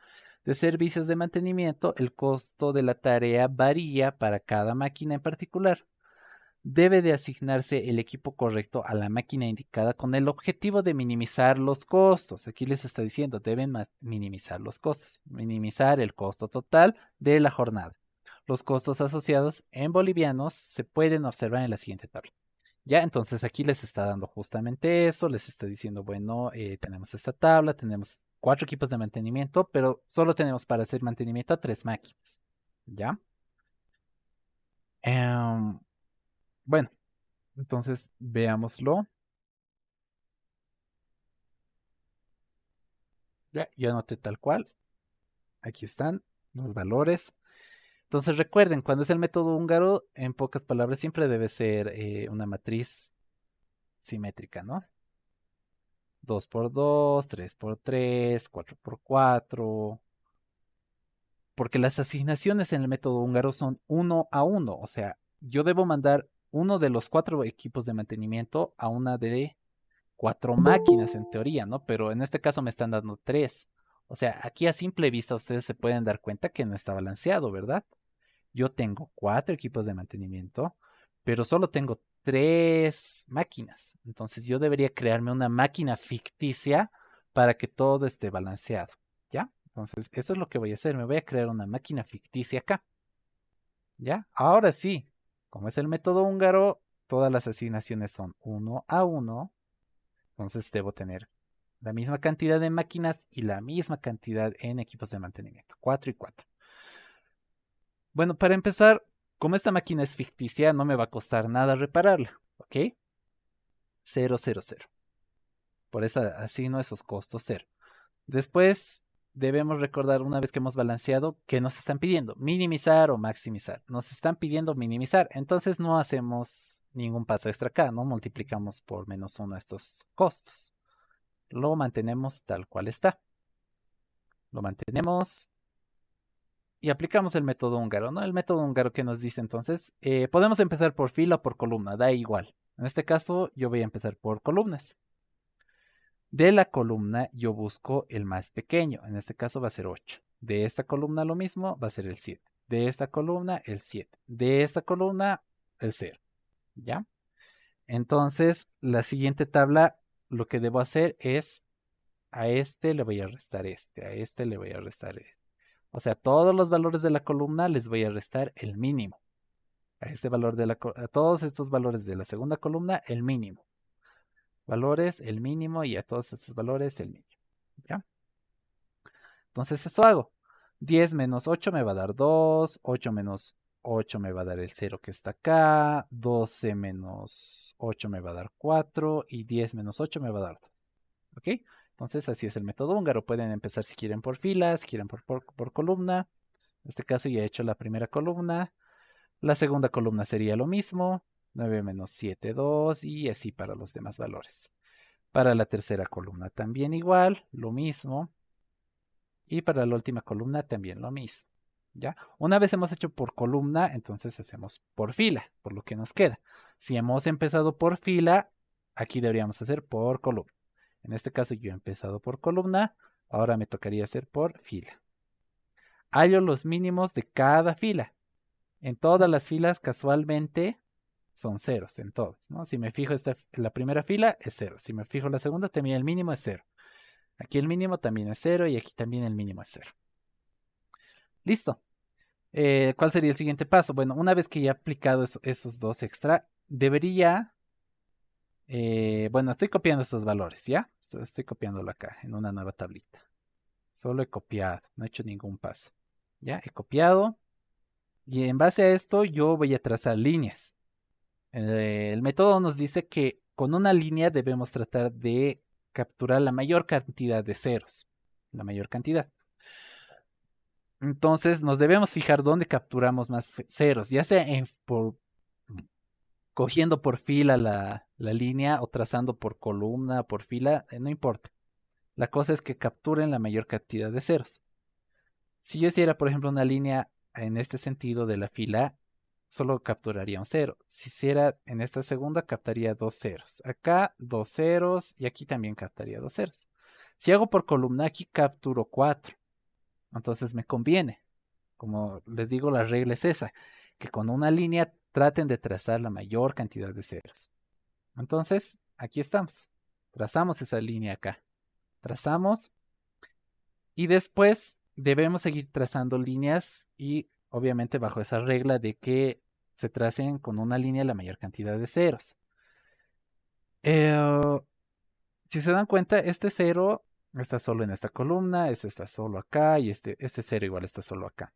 de servicios de mantenimiento, el costo de la tarea varía para cada máquina en particular. Debe de asignarse el equipo correcto a la máquina indicada con el objetivo de minimizar los costos. Aquí les está diciendo, deben minimizar los costos, minimizar el costo total de la jornada. Los costos asociados en bolivianos se pueden observar en la siguiente tabla. Ya, entonces aquí les está dando justamente eso, les está diciendo, bueno, tenemos esta tabla, tenemos 4 equipos de mantenimiento, pero solo tenemos para hacer mantenimiento a 3 máquinas. ¿Ya? Bueno, entonces veámoslo. Ya, yo anoté tal cual. Aquí están los valores. Entonces recuerden, cuando es el método húngaro, en pocas palabras, siempre debe ser una matriz simétrica, ¿no? 2 por 2, 3 por 3, 4 por 4. Porque las asignaciones en el método húngaro son uno a uno. O sea, yo debo mandar uno de los 4 equipos de mantenimiento a una de 4 máquinas en teoría, ¿no? Pero en este caso me están dando 3. O sea, aquí a simple vista ustedes se pueden dar cuenta que no está balanceado, ¿verdad? Yo tengo 4 equipos de mantenimiento, pero solo tengo 3 máquinas. Entonces yo debería crearme una máquina ficticia para que todo esté balanceado, ¿ya? Entonces eso es lo que voy a hacer. Me voy a crear una máquina ficticia acá, ¿ya? Ahora sí, como es el método húngaro, todas las asignaciones son uno a uno. Entonces debo tener la misma cantidad de máquinas y la misma cantidad en equipos de mantenimiento, 4 y 4. Bueno, para empezar, como esta máquina es ficticia, no me va a costar nada repararla, ¿ok? 0, 0, 0. Por eso asigno esos costos 0. Después debemos recordar, una vez que hemos balanceado, que nos están pidiendo minimizar o maximizar. Nos están pidiendo minimizar, entonces no hacemos ningún paso extra acá, no multiplicamos por -1 estos costos. Lo mantenemos tal cual está. Lo mantenemos y aplicamos el método húngaro, ¿no? El método húngaro que nos dice entonces, podemos empezar por fila o por columna, da igual. En este caso yo voy a empezar por columnas. De la columna yo busco el más pequeño, en este caso va a ser 8. De esta columna lo mismo, va a ser el 7. De esta columna el 7. De esta columna el 0. ¿Ya? Entonces la siguiente tabla lo que debo hacer es a este le voy a restar este, a este le voy a restar este. O sea, todos los valores de la columna les voy a restar el mínimo. A este valor de a todos estos valores de la segunda columna el mínimo. Valores, el mínimo, y a todos estos valores el mínimo. ¿Ya? Entonces eso hago. 10 menos 8 me va a dar 2, 8 menos 8 me va a dar el 0 que está acá, 12 menos 8 me va a dar 4 y 10 menos 8 me va a dar 2. ¿Ok? Entonces así es el método húngaro. Pueden empezar si quieren por filas, si quieren por columna. En este caso ya he hecho la primera columna. La segunda columna sería lo mismo. 9 menos 7, 2 y así para los demás valores. Para la tercera columna también igual, lo mismo. Y para la última columna también lo mismo. ¿Ya? Una vez hemos hecho por columna, entonces hacemos por fila, por lo que nos queda. Si hemos empezado por fila, aquí deberíamos hacer por columna. En este caso yo he empezado por columna, ahora me tocaría hacer por fila. Hallo los mínimos de cada fila. En todas las filas casualmente son ceros, en todas, ¿no? Si me fijo la primera fila es 0. Si me fijo la segunda, también el mínimo es 0. Aquí el mínimo también es 0 y aquí también el mínimo es 0. Listo. ¿Cuál sería el siguiente paso? Bueno, una vez que ya he aplicado esos dos extra, debería... bueno, estoy copiando estos valores, ¿ya? Estoy copiándolo acá en una nueva tablita. Solo he copiado, no he hecho ningún paso. ¿Ya? He copiado. Y en base a esto yo voy a trazar líneas. El método nos dice que con una línea debemos tratar de capturar la mayor cantidad de ceros. La mayor cantidad. Entonces nos debemos fijar dónde capturamos más ceros, ya sea cogiendo por fila la línea o trazando por columna, por fila, no importa. La cosa es que capturen la mayor cantidad de ceros. Si yo hiciera, por ejemplo, una línea en este sentido de la fila, solo capturaría un 0. Si hiciera en esta segunda, captaría 2 ceros. Acá 2 ceros y aquí también captaría 2 ceros. Si hago por columna, aquí capturo 4. Entonces me conviene. Como les digo, la regla es esa, que con una línea traten de trazar la mayor cantidad de ceros. Entonces, aquí estamos. Trazamos esa línea acá. Trazamos y después debemos seguir trazando líneas y obviamente bajo esa regla de que se tracen con una línea la mayor cantidad de ceros. Si se dan cuenta, este 0 está solo en esta columna, este está solo acá y este 0 igual está solo acá.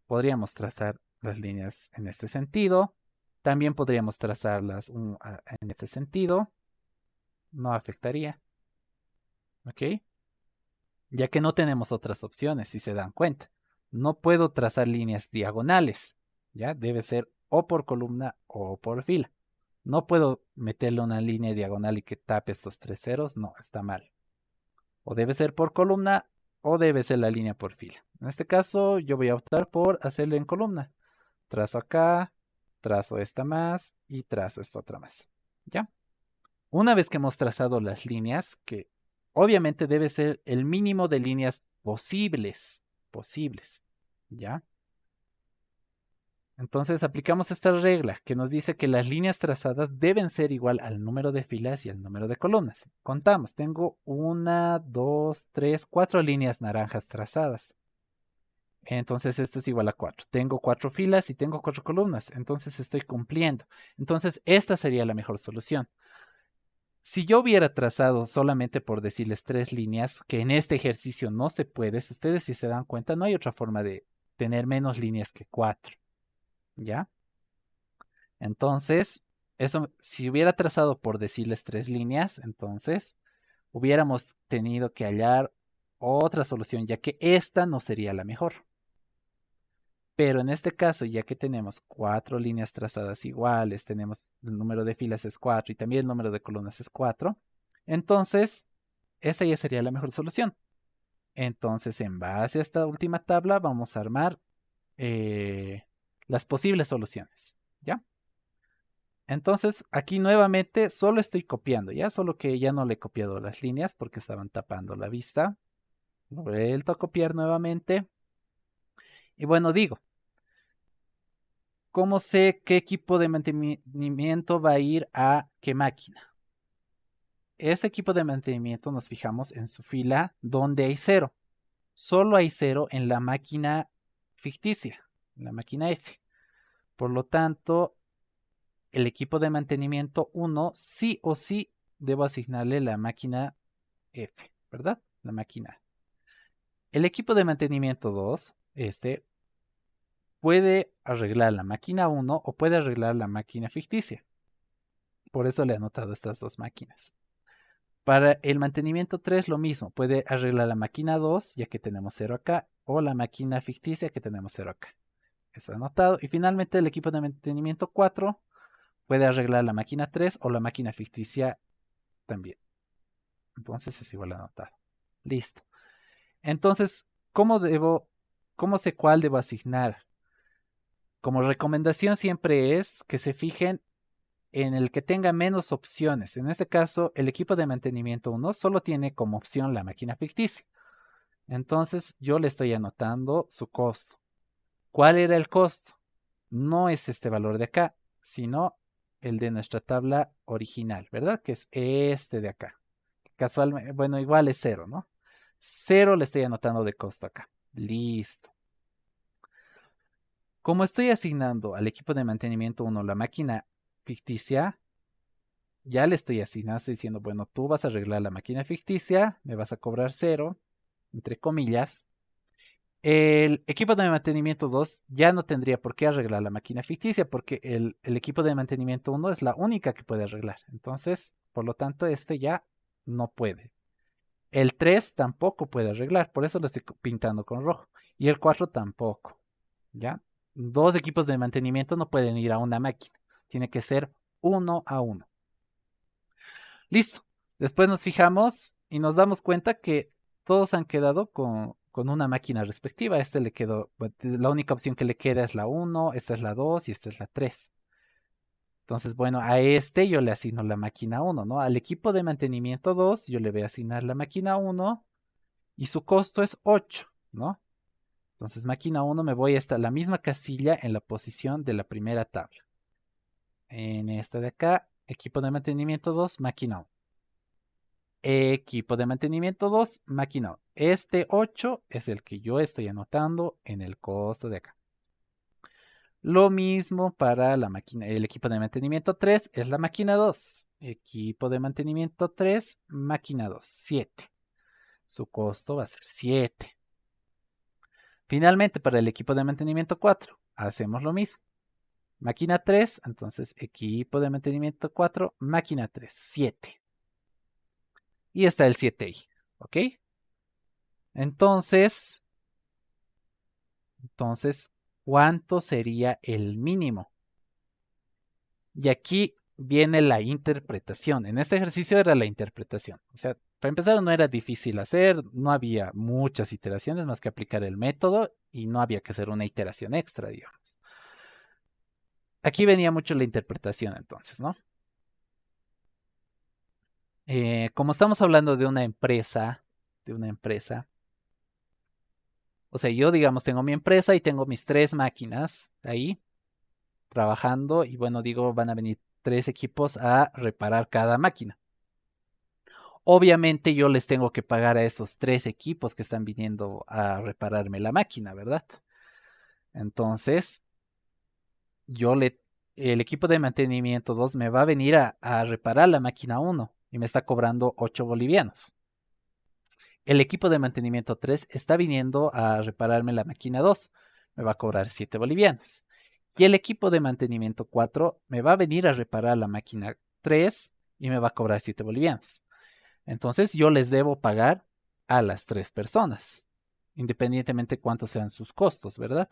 Podríamos trazar las líneas en este sentido. También podríamos trazarlas en este sentido. No afectaría. ¿Ok? Ya que no tenemos otras opciones, si se dan cuenta. No puedo trazar líneas diagonales. ¿Ya? Debe ser o por columna o por fila. No puedo meterle una línea diagonal y que tape estos 3 ceros. No, está mal. O debe ser por columna o debe ser la línea por fila. En este caso, yo voy a optar por hacerlo en columna. Trazo acá, trazo esta más y trazo esta otra más. ¿Ya? Una vez que hemos trazado las líneas, que obviamente debe ser el mínimo de líneas posibles. ¿Ya? Entonces aplicamos esta regla que nos dice que las líneas trazadas deben ser igual al número de filas y al número de columnas. Contamos, tengo 1, 2, 3, 4 líneas naranjas trazadas. Entonces esto es igual a 4. Tengo 4 filas y tengo 4 columnas. Entonces estoy cumpliendo. Entonces esta sería la mejor solución. Si yo hubiera trazado solamente por decirles 3 líneas, que en este ejercicio no se puede, si ustedes si se dan cuenta, no hay otra forma de tener menos líneas que 4, ¿ya? Entonces, eso, si hubiera trazado por decirles 3 líneas, entonces hubiéramos tenido que hallar otra solución, ya que esta no sería la mejor. Pero en este caso, ya que tenemos 4 líneas trazadas iguales, tenemos el número de filas es 4 y también el número de columnas es 4, entonces esta ya sería la mejor solución. Entonces, en base a esta última tabla, vamos a armar las posibles soluciones, ¿ya? Entonces, aquí nuevamente solo estoy copiando, ¿ya? Solo que ya no le he copiado las líneas porque estaban tapando la vista. Vuelto a copiar nuevamente. Y bueno, digo, ¿cómo sé qué equipo de mantenimiento va a ir a qué máquina? Este equipo de mantenimiento nos fijamos en su fila donde hay 0. Solo hay 0 en la máquina ficticia, en la máquina F. Por lo tanto, el equipo de mantenimiento 1 sí o sí debo asignarle la máquina F, ¿verdad? La máquina. El equipo de mantenimiento 2, puede arreglar la máquina 1 o puede arreglar la máquina ficticia. Por eso le he anotado estas dos máquinas. Para el mantenimiento 3 lo mismo, puede arreglar la máquina 2, ya que tenemos 0 acá, o la máquina ficticia que tenemos 0 acá. Eso anotado. Y finalmente el equipo de mantenimiento 4 puede arreglar la máquina 3 o la máquina ficticia también. Entonces es igual anotado. Listo. Entonces, cómo sé cuál debo asignar? Como recomendación siempre es que se fijen en el que tenga menos opciones. En este caso, el equipo de mantenimiento 1 solo tiene como opción la máquina ficticia. Entonces, yo le estoy anotando su costo. ¿Cuál era el costo? No es este valor de acá, sino el de nuestra tabla original, ¿verdad? Que es este de acá. Casualmente, bueno, igual es 0, ¿no? 0 le estoy anotando de costo acá. Listo. Como estoy asignando al equipo de mantenimiento 1 la máquina ficticia, ya le estoy asignando, estoy diciendo, bueno, tú vas a arreglar la máquina ficticia, me vas a cobrar 0, entre comillas. El equipo de mantenimiento 2 ya no tendría por qué arreglar la máquina ficticia porque el equipo de mantenimiento 1 es la única que puede arreglar. Entonces, por lo tanto, este ya no puede. El 3 tampoco puede arreglar, por eso lo estoy pintando con rojo. Y el 4 tampoco, ¿ya? Dos equipos de mantenimiento no pueden ir a una máquina. Tiene que ser 1 a 1. Listo. Después nos fijamos y nos damos cuenta que todos han quedado con una máquina respectiva. A este le quedó, la única opción que le queda es la 1, esta es la 2 y esta es la 3. Entonces, bueno, a este yo le asigno la máquina 1, ¿no? Al equipo de mantenimiento 2 yo le voy a asignar la máquina 1 y su costo es 8, ¿no? Entonces, máquina 1 me voy hasta la misma casilla en la posición de la primera tabla. En esta de acá, equipo de mantenimiento 2, máquina 1. Equipo de mantenimiento 2, máquina 1. Este 8 es el que yo estoy anotando en el costo de acá. Lo mismo para la máquina, el equipo de mantenimiento 3 es la máquina 2. Equipo de mantenimiento 3, máquina 2, 7. Su costo va a ser 7. Finalmente, para el equipo de mantenimiento 4, hacemos lo mismo. Máquina 3, entonces equipo de mantenimiento 4, máquina 3, 7. Y está el 7 ahí, ¿ok? Entonces, ¿cuánto sería el mínimo? Y aquí viene la interpretación. En este ejercicio era la interpretación. O sea, para empezar no era difícil hacer, no había muchas iteraciones más que aplicar el método y no había que hacer una iteración extra, digamos. Aquí venía mucho la interpretación entonces, ¿no? Como estamos hablando de una empresa, o sea, yo digamos tengo mi empresa y tengo mis 3 máquinas ahí trabajando y bueno, digo, van a venir 3 equipos a reparar cada máquina. Obviamente yo les tengo que pagar a esos 3 equipos que están viniendo a repararme la máquina, ¿verdad? Entonces, el equipo de mantenimiento 2 me va a venir a reparar la máquina 1 y me está cobrando 8 bolivianos. El equipo de mantenimiento 3 está viniendo a repararme la máquina 2. me va a cobrar 7 bolivianos. Y el equipo de mantenimiento 4 me va a venir a reparar la máquina 3 y me va a cobrar 7 bolivianos. Entonces yo les debo pagar a las 3 personas, independientemente cuántos sean sus costos, ¿verdad?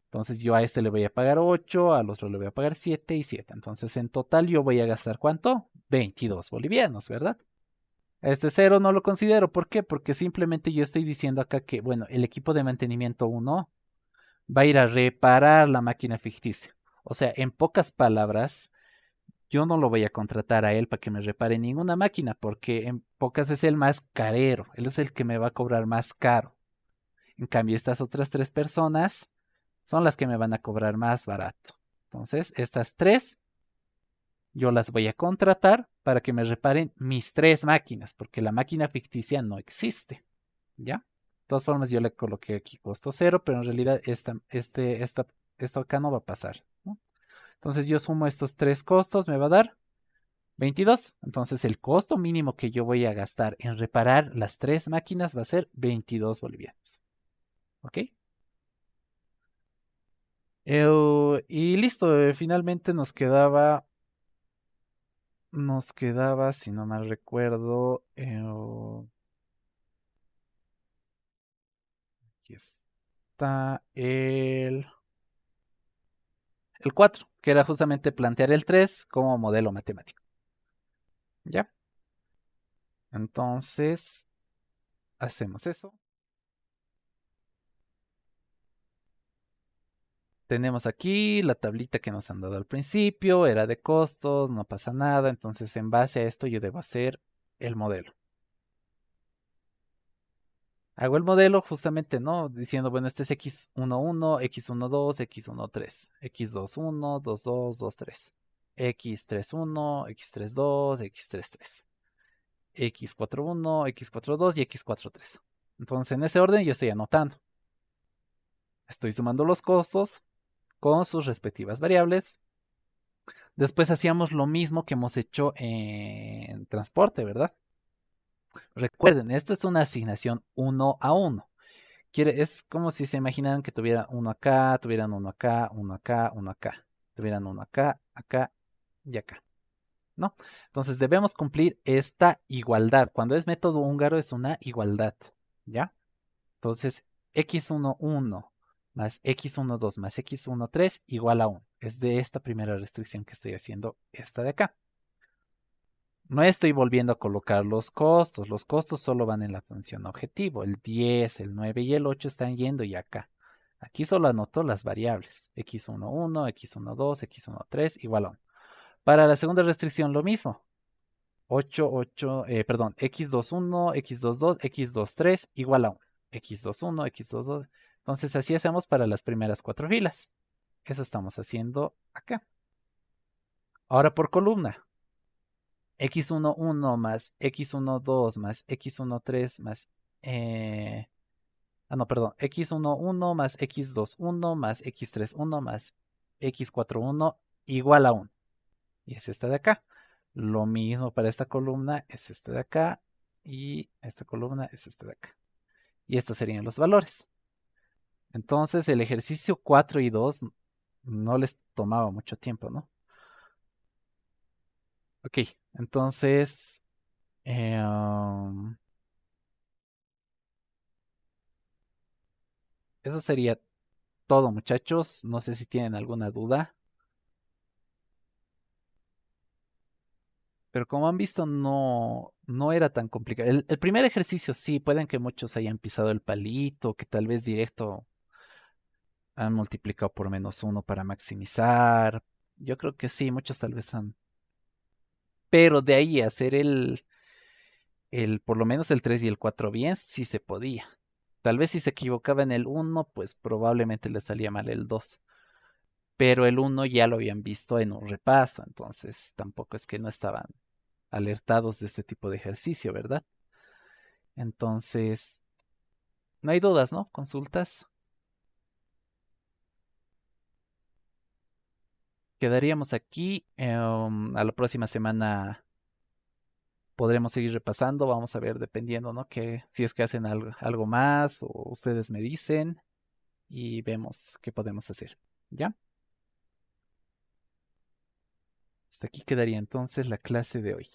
Entonces yo a este le voy a pagar 8, al otro le voy a pagar 7 y 7. Entonces en total yo voy a gastar ¿cuánto? 22 bolivianos, ¿verdad? Este cero no lo considero. ¿Por qué? Porque simplemente yo estoy diciendo acá que, bueno, el equipo de mantenimiento 1 va a ir a reparar la máquina ficticia. O sea, en pocas palabras, yo no lo voy a contratar a él para que me repare ninguna máquina, porque en pocas es el más carero, él es el que me va a cobrar más caro. En cambio, estas otras 3 personas son las que me van a cobrar más barato. Entonces, estas 3 yo las voy a contratar para que me reparen mis 3 máquinas, porque la máquina ficticia no existe. ¿Ya? De todas formas, yo le coloqué aquí costo cero, pero en realidad esto acá no va a pasar, ¿no? Entonces yo sumo estos 3 costos, me va a dar 22. Entonces el costo mínimo que yo voy a gastar en reparar las 3 máquinas va a ser 22 bolivianos. ¿Ok? Y listo, finalmente nos quedaba, si no mal recuerdo, aquí está el 4, que era justamente plantear el 3 como modelo matemático. ¿Ya? Entonces, hacemos eso. Tenemos aquí la tablita que nos han dado al principio, era de costos, no pasa nada. Entonces, en base a esto, yo debo hacer el modelo. Hago el modelo justamente, ¿no? Diciendo, bueno, este es x11, x12, x13, x21, 22, 23, x31, x32, x33, x41, x42 y x43. Entonces, en ese orden yo estoy anotando. Estoy sumando los costos con sus respectivas variables. Después hacíamos lo mismo que hemos hecho en transporte, ¿verdad? Recuerden, esto es una asignación 1 a 1. Es como si se imaginaran que tuvieran uno acá, tuvieran uno acá, uno acá, uno acá. Tuvieran uno acá, acá y acá. ¿No? Entonces debemos cumplir esta igualdad. Cuando es método húngaro es una igualdad. ¿Ya? Entonces, x11 más x12 más x13 igual a 1. Es de esta primera restricción que estoy haciendo, esta de acá. No estoy volviendo a colocar los costos. Los costos solo van en la función objetivo. El 10, el 9 y el 8 están yendo y acá. Aquí solo anoto las variables. x11, x12, x13 igual a 1. Para la segunda restricción lo mismo. 8, x21, x22, x23 igual a 1. x21, x22. Entonces así hacemos para las primeras 4 filas. Eso estamos haciendo acá. Ahora por columna. x11 más x12 más x13 más... no, perdón. x11 más x21 más x31 más x41 igual a 1. Y es esta de acá. Lo mismo para esta columna es esta de acá. Y esta columna es esta de acá. Y estos serían los valores. Entonces el ejercicio 4 y 2 no les tomaba mucho tiempo, ¿no? Ok, entonces... eso sería todo, muchachos. No sé si tienen alguna duda. Pero como han visto, no era tan complicado. El primer ejercicio sí, pueden que muchos hayan pisado el palito, que tal vez directo han multiplicado por -1 para maximizar. Yo creo que sí, muchos tal vez han. Pero de ahí a hacer por lo menos el 3 y el 4 bien, sí se podía. Tal vez si se equivocaba en el 1, pues probablemente le salía mal el 2. Pero el 1 ya lo habían visto en un repaso, entonces tampoco es que no estaban alertados de este tipo de ejercicio, ¿verdad? Entonces, no hay dudas, ¿no? Consultas. Quedaríamos aquí. A la próxima semana podremos seguir repasando. Vamos a ver, dependiendo, ¿no? Que si es que hacen algo más o ustedes me dicen. y vemos qué podemos hacer. ¿Ya? Hasta aquí quedaría entonces la clase de hoy.